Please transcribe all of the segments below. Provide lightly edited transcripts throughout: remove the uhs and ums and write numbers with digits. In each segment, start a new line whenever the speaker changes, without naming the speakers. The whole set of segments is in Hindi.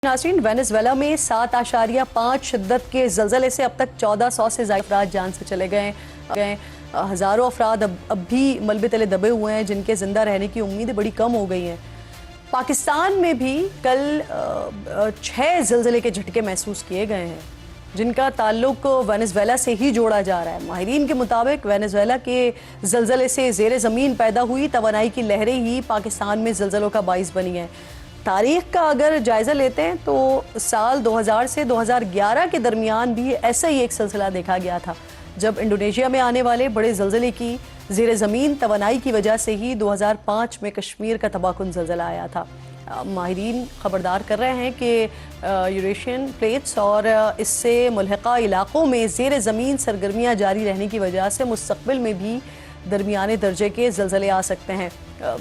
नाज़रीन, वेनेजुएला में 7.5 शिद्दत के जलजले से अब तक 1400 से ज़्यादा अफराद जान से चले गए। हज़ारों अफराद अब भी मलबे तले दबे हुए हैं, जिनके जिंदा रहने की उम्मीदें बड़ी कम हो गई हैं। पाकिस्तान में भी कल 6 जलजले के झटके महसूस किए गए हैं, जिनका ताल्लुक वेनेजुएला से ही जोड़ा जा रहा है। माहिरीन के मुताबिक वेनेजुएला के जलजले से ज़ेर ज़मीन पैदा हुई तवानाई की लहरें ही पाकिस्तान में जलजलों का बाइस बनी हैं। तारीख का अगर जायज़ा लेते हैं तो साल 2000 से 2011 के दरमियान भी ऐसा ही एक सिलसिला देखा गया था, जब इंडोनेशिया में आने वाले बड़े जलजले की ज़ेर ज़मीन तवानाई की वजह से ही 2005 में कश्मीर का तबाहकुन जलजला आया था। माहिरीन खबरदार कर रहे हैं कि यूरेशियन प्लेट्स और इससे मुल्हिका इलाकों में ज़ेर ज़मीन सरगर्मियाँ जारी रहने की वजह से मुस्तक़बिल में भी दरमियाने दर्जे के जलजले आ सकते हैं।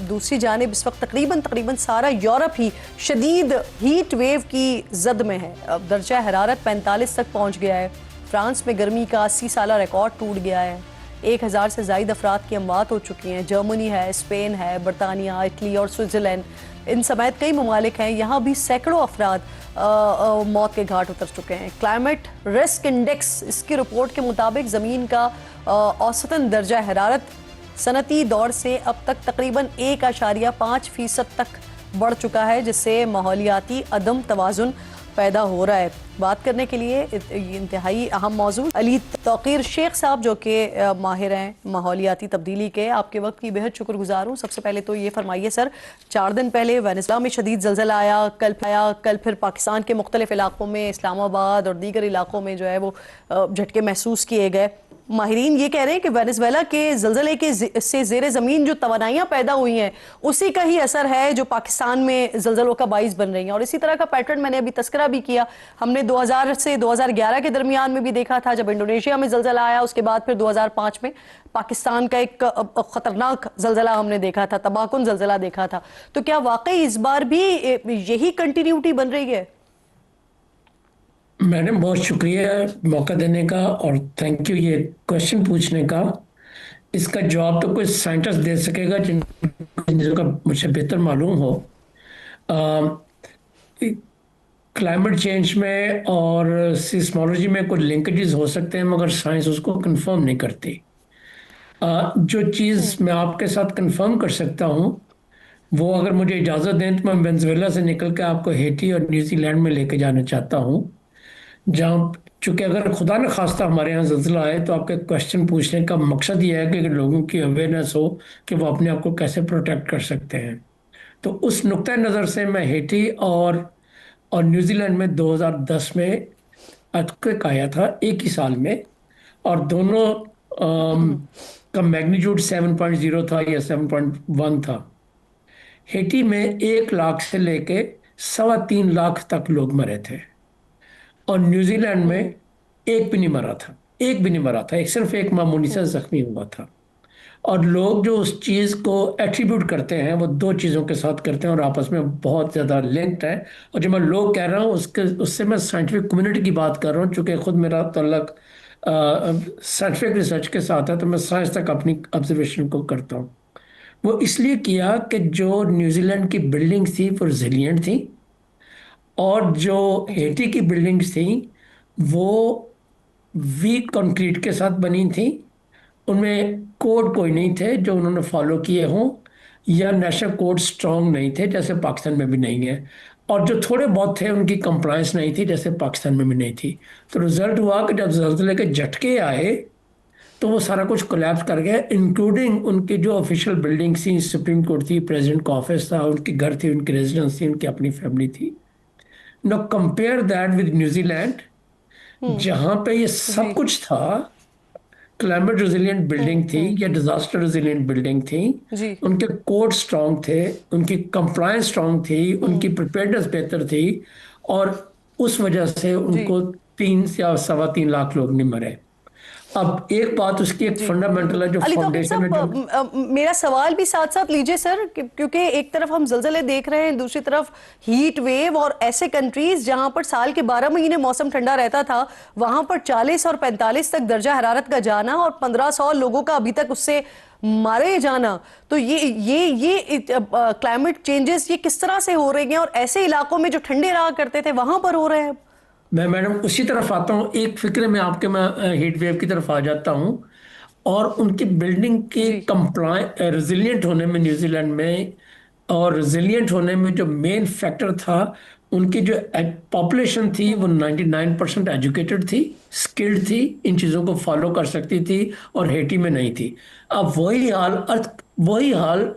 दूसरी जानिब इस वक्त तकरीबन सारा यूरोप ही शदीद हीट वेव की जद में है। अब दर्जा हरारत 45 तक पहुंच गया है। फ्रांस में गर्मी का 80 साला रिकॉर्ड टूट गया है। 1000 से ज़ायद अफराद की अमवात हो चुकी हैं। जर्मनी है, स्पेन है, बरतानिया, इटली और स्विट्ज़रलैंड, इन समेत कई ममालिक हैं, यहाँ भी सैकड़ों अफराद मौत के घाट उतर चुके हैं। क्लाइमेट रिस्क इंडेक्स इसकी रिपोर्ट के मुताबिक ज़मीन का औसतन दर्जा हरारत सनती दौर से अब तक तकरीबन 1.5% तक बढ़ चुका है, जिससे माहौलियाती अदम तवाज़ुन पैदा हो रहा है। बात करने के लिए इंतहाई अहम मौजू अली तौकीर शेख साहब, जो कि माहिर हैं माहौलियाती तब्दीली के, आपके वक्त की बेहद शुक्रगुजार हूँ। सबसे पहले तो ये फरमाइए सर, 4 दिन पहले वेनेजुएला में शदीद जलजला आया, कल फिर पाकिस्तान के मुख्तलिफ इलाकों में, इस्लामाबाद और दीगर इलाकों में जो है वो झटके महसूस किए गए। माहिरीन ये कह रहे हैं कि वेनेजुएला के जलजले के से ज़ेर ज़मीन जो तवानाइयाँ पैदा हुई हैं, उसी का ही असर है जो पाकिस्तान में जलजलों का बाइस बन रही हैं। और इसी तरह का पैटर्न मैंने अभी तस्करा भी किया, हमने 2000 से 2011 के दरमियान में भी देखा था, जब इंडोनेशिया में जलजला आया। उसके बाद फिर 2005 में पाकिस्तान का एक खतरनाक जलजला हमने देखा था, तबाहकुन जलजला देखा था। तो क्या वाकई इस बार भी यही कंटिन्यूटी बन रही है?
मैंने बहुत शुक्रिया मौका देने का और थैंक यू ये क्वेश्चन पूछने का। इसका जवाब तो कोई साइंटिस्ट दे सकेगा जिनका मुझे बेहतर मालूम हो। क्लाइमेट चेंज में और सिस्मोलॉजी में कुछ लिंकेजेस हो सकते हैं, मगर साइंस उसको कंफर्म नहीं करती। जो चीज़ मैं आपके साथ कंफर्म कर सकता हूँ, वो अगर मुझे इजाज़त दें तो मैं वेनेजुएला से निकल के आपको हेटी और न्यूजीलैंड में लेके जाना चाहता हूँ, जहाँ चूंकि अगर खुदा न खास्ता हमारे यहाँ जल्जला आए तो आपके क्वेश्चन पूछने का मकसद ये है कि लोगों की अवेयरनेस हो कि वो अपने आप को कैसे प्रोटेक्ट कर सकते हैं। तो उस नुक्ता नज़र से मैं हेटी और न्यूजीलैंड में 2010 में अर्थक्वेक आया था, एक ही साल में, और दोनों का मैग्नीट्यूड 7.0 था या 7.1 था। हेटी में 1 लाख से लेके 3.25 लाख तक लोग मरे थे, और न्यूजीलैंड में एक भी नहीं मरा था। एक भी नहीं मरा था, एक सिर्फ एक मामूली सा जख्मी हुआ था। और लोग जो उस चीज़ को एट्रीब्यूट करते हैं वो दो चीज़ों के साथ करते हैं और आपस में बहुत ज़्यादा लिंक्ड है। और जब मैं लोग कह रहा हूँ उससे मैं साइंटिफिक कम्युनिटी की बात कर रहा हूँ, चूँकि खुद मेरा तल्लक साइंटिफिक रिसर्च के साथ है, तो मैं साइंस तक अपनी ऑब्जर्वेशन को करता हूँ। वो इसलिए किया कि जो न्यूजीलैंड की बिल्डिंग थी वो रिजिलियंट थी, और जो
जी।
हेटी की बिल्डिंग्स थी वो वीक कंक्रीट के साथ बनी थी। उनमें कोड कोई नहीं थे जो उन्होंने फॉलो किए हों, या नेशनल कोड स्ट्रांग नहीं थे जैसे पाकिस्तान में भी नहीं है, और जो थोड़े बहुत थे उनकी कंप्लायंस नहीं थी जैसे पाकिस्तान में भी नहीं थी। तो रिजल्ट हुआ कि जब जल्जले के झटके आए तो वो सारा कुछ कोलैप्स कर गया, इंक्लूडिंग उनकी जो ऑफिशियल बिल्डिंग थी, सुप्रीम कोर्ट थी, प्रेसिडेंट का ऑफिस था, उनके घर थी, उनकी रेजिडेंस थी, उनकी अपनी फैमिली थी। No compare that with New Zealand, जहां पे ये सब
जी।
कुछ था। क्लाइमेट रेजिलिएंट बिल्डिंग थी
हम्म।
या डिजास्टर रेजिलिएंट बिल्डिंग थी,
जी।
उनके कोड स्ट्रांग थे, उनकी कंप्लायंस स्ट्रांग थी, उनकी प्रिपेयर्डनेस बेहतर थी, और उस वजह से
जी।
उनको 3 या 3.25 लाख लोग नहीं मरे। अब एक बात उसकी एक
जी
फंडामेंटल है जो
अली तौफीक
फाउंडेशन है
साहब,
जो
मेरा सवाल भी साथ साथ लीजिए सर, क्योंकि एक तरफ हम जलजले देख रहे हैं, दूसरी तरफ हीट वेव, और ऐसे कंट्रीज जहां पर साल के 12 महीने मौसम ठंडा रहता था वहां पर 40 और 45 तक दर्जा हरारत का जाना और 1500 लोगों का अभी तक उससे मारे जाना। तो ये क्लाइमेट चेंजेस ये किस तरह से हो रही हैं, और ऐसे इलाकों में जो ठंडे रहा करते थे वहां पर हो रहे हैं?
मैं मैडम उसी तरफ आता हूँ, एक फिक्र में आपके मैं हीट वेव की तरफ आ जाता हूँ। और उनकी बिल्डिंग के
जी
कंप्लाई रेजिलिएंट होने में न्यूजीलैंड में, और रेजिलिएंट होने में जो मेन फैक्टर था, उनकी जो पॉपुलेशन थी वो 99% एजुकेटेड थी, स्किल्ड थी, इन चीज़ों को फॉलो कर सकती थी, और हेटी में नहीं थी। अब वही हाल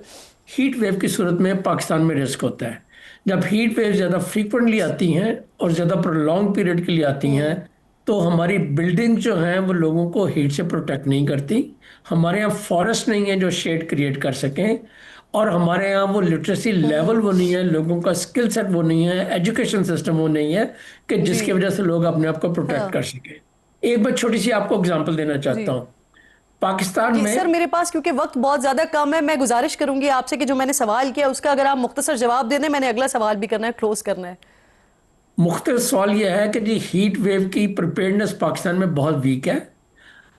हीट वेव की सूरत में पाकिस्तान में रिस्क होता है। जब हीट वेव ज़्यादा फ्रीक्वेंटली आती हैं और ज़्यादा प्रोलॉन्ग पीरियड के लिए आती हैं, तो हमारी बिल्डिंग जो हैं वो लोगों को हीट से प्रोटेक्ट नहीं करती। हमारे यहाँ फॉरेस्ट नहीं है जो शेड क्रिएट कर सकें, और हमारे यहाँ वो लिटरेसी लेवल वो नहीं है, लोगों का स्किल सेट वो नहीं है, एजुकेशन सिस्टम वो नहीं है कि
जी
जिसकी वजह से लोग अपने आप को प्रोटेक्ट
हाँ
कर सकें। एक बार छोटी सी आपको एग्जांपल देना
जी
चाहता हूँ। पाकिस्तान
जी सर,
में,
मेरे पास क्योंकि वक्त बहुत ज्यादा कम है, मैं गुजारिश करूंगी आपसे कि जो मैंने सवाल किया उसका अगर आप मुख्तसर जवाब दे दें, मैंने अगला सवाल भी करना है, क्लोज करना है।
मुख्तर सवाल यह है कि जी हीट वेव की प्रिपेयर्डनेस पाकिस्तान में बहुत वीक है।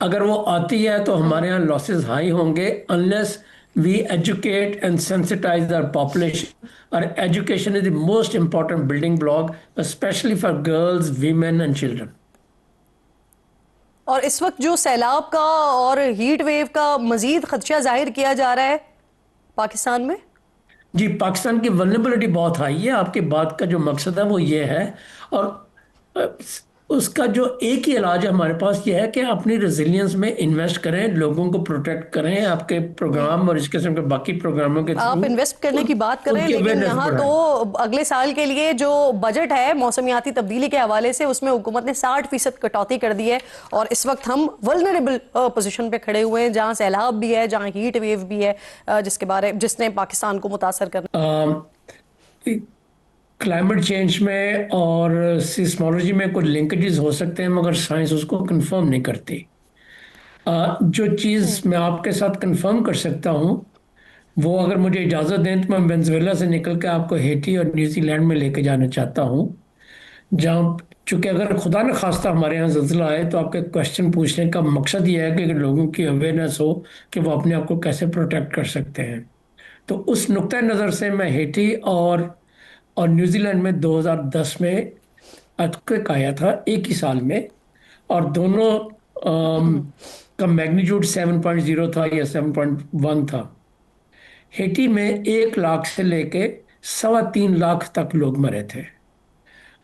अगर वो आती है तो हमारे यहाँ लॉसेस हाई होंगे, unless we educate and sensitise our population. और education is the most important building block, specially for girls, women and children.
और इस वक्त जो सैलाब का और हीट वेव का मजीद खदशा जाहिर किया जा रहा है पाकिस्तान में।
जी, पाकिस्तान की वल्नरेबिलिटी बहुत हाई है। आपकी बात का जो मकसद है वो ये है। और अ, उसका जो एक ही इलाज है हमारे पास, ये है कि अपनी रेजिलियंस में इन्वेस्ट करें, लोगों को प्रोटेक्ट करें, आपके प्रोग्राम और इस किस्म के बाकी प्रोग्रामों के थ्रू
आप इन्वेस्ट करने की बात कर रहे हैं,
उनकी
लेकिन
अवेयरनेस
यहाँ तो
बढ़ाएं।
अगले साल के लिए जो बजट है मौसमियाती तब्दीली के हवाले से, उसमें हुकूमत ने 60% कटौती कर दी है, और इस वक्त हम वल्नरेबल पोजीशन पे खड़े हुए हैं, जहाँ सैलाब भी है, जहाँ हीट वेव भी है, जिसने पाकिस्तान को मुतासर करना।
क्लाइमेट चेंज में और सिस्मोलॉजी में कुछ लिंकेजेस हो सकते हैं, मगर साइंस उसको कंफर्म नहीं करती। जो चीज़ मैं आपके साथ कंफर्म कर सकता हूँ, वो अगर मुझे इजाज़त दें तो मैं वेनेजुएला से निकल के आपको हेटी और न्यूजीलैंड में लेके जाना चाहता हूँ। जहाँ, चूंकि अगर खुदा न खास्ता हमारे यहाँ ज़ल्ज़ला आए, तो आपके क्वेश्चन पूछने का मकसद ये है कि लोगों की अवेयरनेस हो कि वो अपने आप को कैसे प्रोटेक्ट कर सकते हैं। तो उस नुक्ता नज़र से मैं हेटी और न्यूजीलैंड में 2010 में अर्थक्वेक आया था, एक ही साल में। और दोनों का मैग्नीट्यूड 7.0 था या 7.1 था। हेटी में 1 लाख से लेके 3.25 लाख तक लोग मरे थे,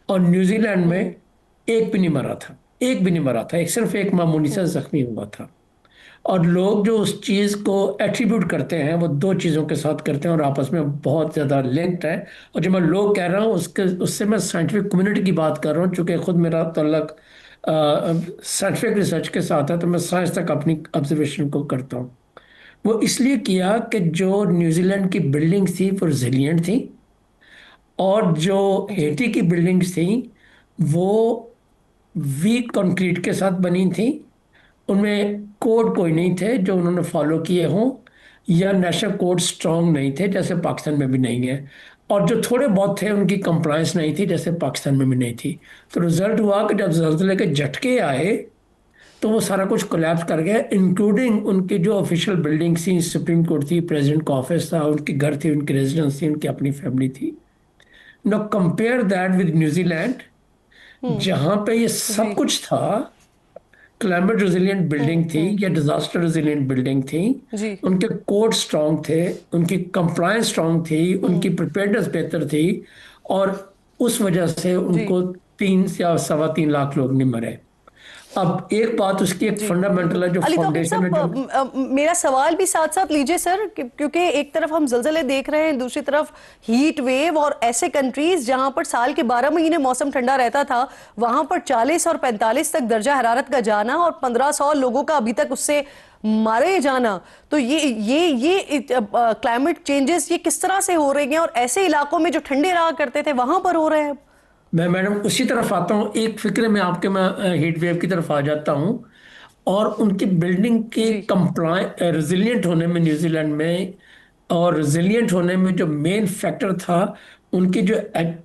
और न्यूजीलैंड में एक भी नहीं मरा था। एक भी नहीं मरा था, एक सिर्फ एक मामूली सा जख्मी हुआ था। और लोग जो उस चीज़ को एट्रीब्यूट करते हैं वो दो चीज़ों के साथ करते हैं, और आपस में बहुत ज़्यादा लिंक्ड है। और जब मैं लोग कह रहा हूँ उसके उससे मैं साइंटिफिक कम्युनिटी की बात कर रहा हूँ, चूँकि खुद मेरा तल्लक साइंटिफिक रिसर्च के साथ है, तो मैं साइंस तक अपनी ऑब्जर्वेशन को करता हूँ। वो इसलिए किया कि जो न्यूजीलैंड की बिल्डिंग्स थी वो रिजिलियंट थी, और जो
जी
हेटी की बिल्डिंग्स थी वो वीक कंक्रीट के साथ बनी थी। उनमें कोड कोई नहीं थे जो उन्होंने फॉलो किए हों, या नेशनल कोड स्ट्रांग नहीं थे जैसे पाकिस्तान में भी नहीं है। और जो थोड़े बहुत थे उनकी कंप्लायंस नहीं थी जैसे पाकिस्तान में भी नहीं थी। तो रिजल्ट हुआ कि जब जल्जले के झटके आए तो वो सारा कुछ कोलैप्स कर गया, इंक्लूडिंग उनकी जो ऑफिशियल बिल्डिंग्स थी, सुप्रीम कोर्ट थी, प्रेसिडेंट का ऑफिस था, उनके घर थी, उनकी रेजिडेंस थी, उनकी अपनी फैमिली थी। No compare that with New Zealand, जहां पे ये सब
जी
कुछ था। क्लाइमेट रेजिलिएंट बिल्डिंग थी या डिजास्टर रेजिलिएंट बिल्डिंग थी,
जी
उनके कोड स्ट्रांग थे, उनकी कंप्लायंस स्ट्रांग थी, उनकी प्रिपेयर्डनेस बेहतर थी। और उस वजह से
जी
उनको 3 या 3.25 लाख लोग नहीं मरे। अब एक बात उसकी एक
जी
फंडामेंटल है जो
अली तौफीक
फाउंडेशन है
साहब,
जो
मेरा सवाल भी साथ साथ लीजिए सर, क्योंकि एक तरफ हम जलजले देख रहे हैं, दूसरी तरफ हीट वेव, और ऐसे कंट्रीज जहां पर साल के 12 महीने मौसम ठंडा रहता था वहां पर 40 और 45 तक दर्जा हरारत का जाना और 1500 लोगों का अभी तक उससे मारे जाना। तो ये क्लाइमेट चेंजेस ये किस तरह से हो रही हैं, और ऐसे इलाकों में जो ठंडे रहा करते थे वहां पर हो रहे हैं?
मैं मैडम उसी तरफ आता हूँ, एक फिक्र में आपके मैं हीट वेव की तरफ आ जाता हूँ। और उनकी बिल्डिंग के
जी
रिजिलियंट होने में न्यूजीलैंड में, और रिजिलियंट होने में जो मेन फैक्टर था, उनकी जो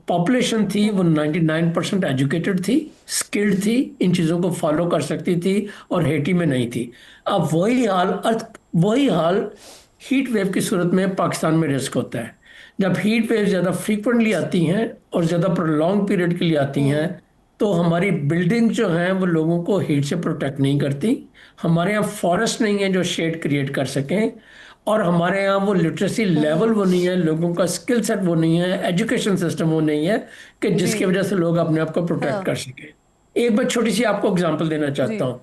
पॉपुलेशन थी वो 99% एजुकेटेड थी, स्किल्ड थी, इन चीज़ों को फॉलो कर सकती थी और हेटी में नहीं थी। अब वही हाल हीट वेव की सूरत में पाकिस्तान में रिस्क होता है। जब हीट वेव ज़्यादा फ्रीक्वेंटली आती हैं और ज़्यादा प्रोलॉन्ग पीरियड के लिए आती हैं, तो हमारी बिल्डिंग जो हैं वो लोगों को हीट से प्रोटेक्ट नहीं करती। हमारे यहाँ फॉरेस्ट नहीं है जो शेड क्रिएट कर सकें, और हमारे यहाँ वो लिटरेसी लेवल वो नहीं है, लोगों का स्किल सेट वो नहीं है, एजुकेशन सिस्टम वो नहीं है कि
जी
जिसकी वजह से लोग अपने आप को प्रोटेक्ट
हाँ
कर सकें। एक बार छोटी सी आपको एग्जांपल देना
जी
चाहता हूँ।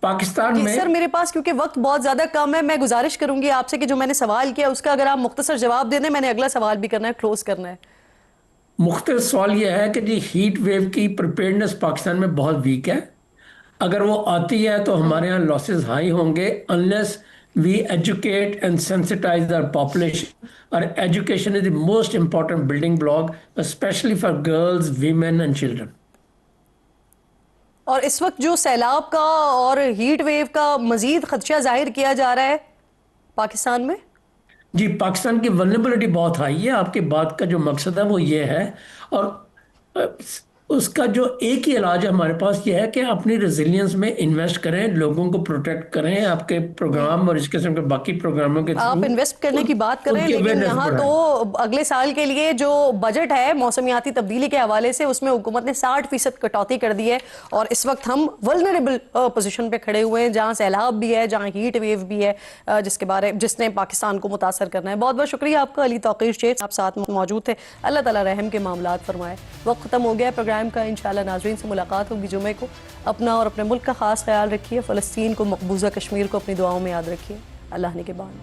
पाकिस्तान
जी सर,
में,
मेरे पास क्योंकि वक्त बहुत ज्यादा कम है, मैं गुजारिश करूंगी आपसे कि जो मैंने सवाल किया उसका अगर आप मुख्तसर जवाब दे दें, मैंने अगला सवाल भी करना है, क्लोज करना है।
मुख्तर सवाल यह है कि जी हीट वेव की प्रिपेयर्डनेस पाकिस्तान में बहुत वीक है। अगर वो आती है तो हमारे यहाँ लॉसेस हाई होंगे, unless we educate and sensitise our population. और education is the most important building block, specially for girls, women and children.
और इस वक्त जो सैलाब का और हीट वेव का मजीद खदशा जाहिर किया जा रहा है पाकिस्तान में।
जी, पाकिस्तान की वल्नरेबिलिटी बहुत हाई है। आपकी बात का जो मकसद है वो ये है, और अ, उसका जो एक ही इलाज है हमारे पास ये है कि अपनी रेजिलियंस में इन्वेस्ट करें, लोगों को प्रोटेक्ट करें, आपके प्रोग्राम और इस किस्म के बाकी प्रोग्रामों के थ्रू
आप इन्वेस्ट करने की बात कर रहे हैं,
उनकी
लेकिन
अवेयरनेस
यहाँ तो
बढ़ाएं।
अगले साल के लिए जो बजट है मौसमियाती तब्दीली के हवाले से, उसमें हुकूमत ने 60% कटौती कर दी है। और इस वक्त हम वल्नरेबल पोजीशन पे खड़े हुए हैं, जहाँ सैलाब भी है, जहाँ हीट वेव भी है, जिसने पाकिस्तान को मुतासर करना है। बहुत बहुत शुक्रिया आपका अली तौकीर शेख, आप साथ मौजूद थे। अल्लाह ताला रहम के मामलात फरमाए। वक्त खत्म हो गया प्रोग्राम का, इंशाल्लाह नाज़रीन से मुलाकात होगी जुमे को। अपना और अपने मुल्क का खास ख्याल रखिए। फ़लस्तीन को, मकबूजा कश्मीर को अपनी दुआओं में याद रखिए। अल्लाह ने के बाद।